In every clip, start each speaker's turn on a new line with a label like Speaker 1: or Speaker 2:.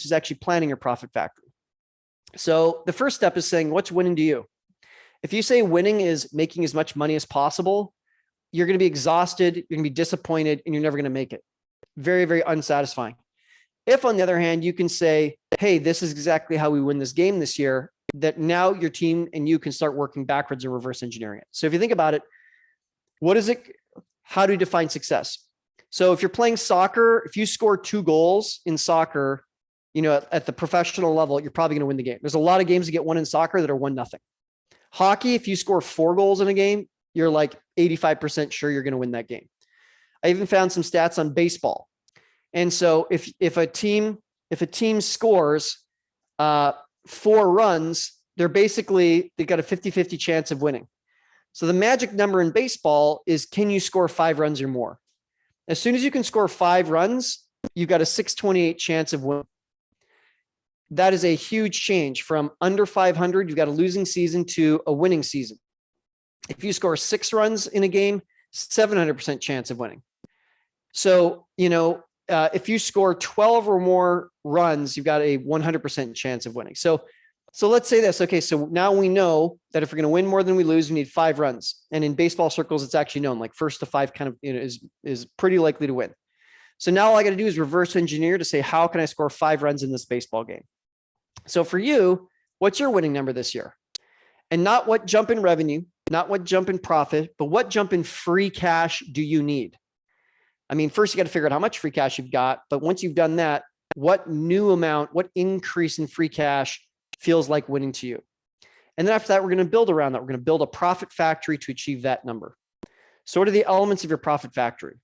Speaker 1: is actually planning your profit factory. So the first step is saying, what's winning to you? If you say winning is making as much money as possible, you're going to be exhausted, you're going to be disappointed, and you're never going to make it. Very, very unsatisfying. If, on the other hand, you can say, hey, this is exactly how we win this game this year, that now your team and you can start working backwards and reverse engineering it. So if you think about it, what is it? How do you define success? So if you're playing soccer, if you score 2 goals in soccer, at the professional level, you're probably going to win the game. There's a lot of games that get won in soccer that are 1-0. Hockey, if you score 4 goals in a game, you're like 85% sure you're going to win that game. I even found some stats on baseball. And so if a team scores 4 runs, they've got a 50-50 chance of winning. So the magic number in baseball is, can you score 5 runs or more? As soon as you can score 5 runs, you've got a 628 chance of winning. That is a huge change from under 500. You've got a losing season to a winning season. If you score 6 runs in a game, 700% chance of winning. So, if you score 12 or more runs, you've got a 100% chance of winning. So let's say this. Okay, so now we know that if we're going to win more than we lose, we need 5 runs. And in baseball circles, it's actually known like first to 5 kind of is pretty likely to win. So now all I got to do is reverse engineer to say, how can I score 5 runs in this baseball game? So for you, what's your winning number this year? And not what jump in revenue, not what jump in profit, but what jump in free cash do you need? I mean, first you got to figure out how much free cash you've got, but once you've done that, what new amount, what increase in free cash feels like winning to you? And then after that, we're going to build around that. We're going to build a profit factory to achieve that number. So what are the elements of your profit factory?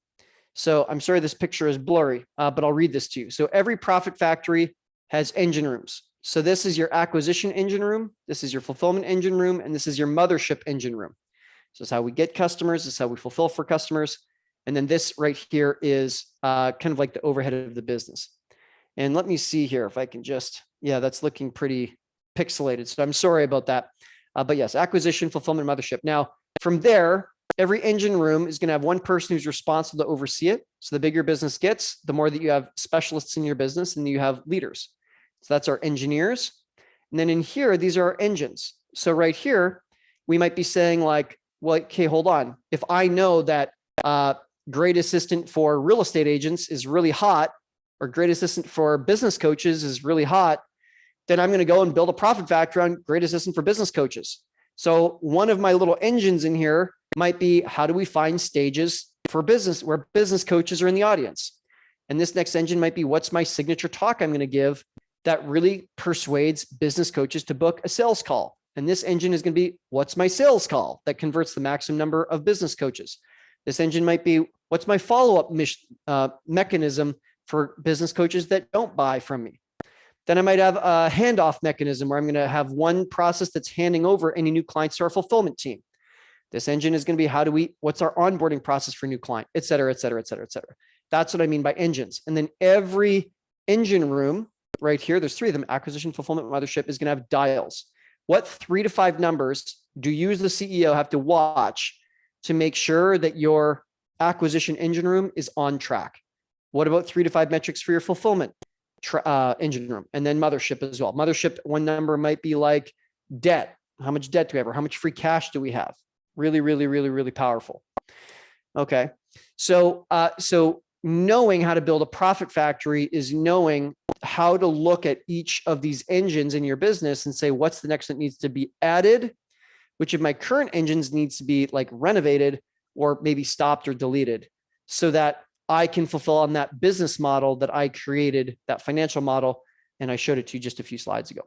Speaker 1: So I'm sorry, this picture is blurry, but I'll read this to you. So every profit factory has engine rooms. So this is your acquisition engine room. This is your fulfillment engine room. And this is your mothership engine room. So this is how we get customers. This is how we fulfill for customers. And then this right here is kind of like the overhead of the business. And let me see here if I can that's looking pretty pixelated. So I'm sorry about that. But yes, acquisition, fulfillment, mothership. Now, from there, every engine room is going to have one person who's responsible to oversee it. So the bigger your business gets, the more that you have specialists in your business and you have leaders. So that's our engineers. And then in here, these are our engines. So right here, we might be saying like, well, okay, hold on. If I know that great assistant for real estate agents is really hot, or great assistant for business coaches is really hot, then I'm going to go and build a profit factor on great assistant for business coaches. So one of my little engines in here might be, how do we find stages for business where business coaches are in the audience? And this next engine might be, what's my signature talk I'm going to give that really persuades business coaches to book a sales call? And this engine is going to be, what's my sales call that converts the maximum number of business coaches? This engine might be, what's my follow-up mechanism for business coaches that don't buy from me? Then I might have a handoff mechanism where I'm going to have one process that's handing over any new clients to our fulfillment team. This engine is going to be, what's our onboarding process for a new client, et cetera, et cetera, et cetera, et cetera. That's what I mean by engines. And then every engine room right here, there's 3 of them, acquisition, fulfillment, mothership, is going to have dials. What 3 to 5 numbers do you as the CEO have to watch to make sure that your acquisition engine room is on track? What about 3 to 5 metrics for your fulfillment engine room? And then mothership as well. Mothership, one number might be like debt. How much debt do we have? Or how much free cash do we have? Really, really, really, really powerful. Okay. So knowing how to build a profit factory is knowing how to look at each of these engines in your business and say, what's the next that needs to be added? Which of my current engines needs to be like renovated or maybe stopped or deleted so that I can fulfill on that business model that I created, that financial model. And I showed it to you just a few slides ago.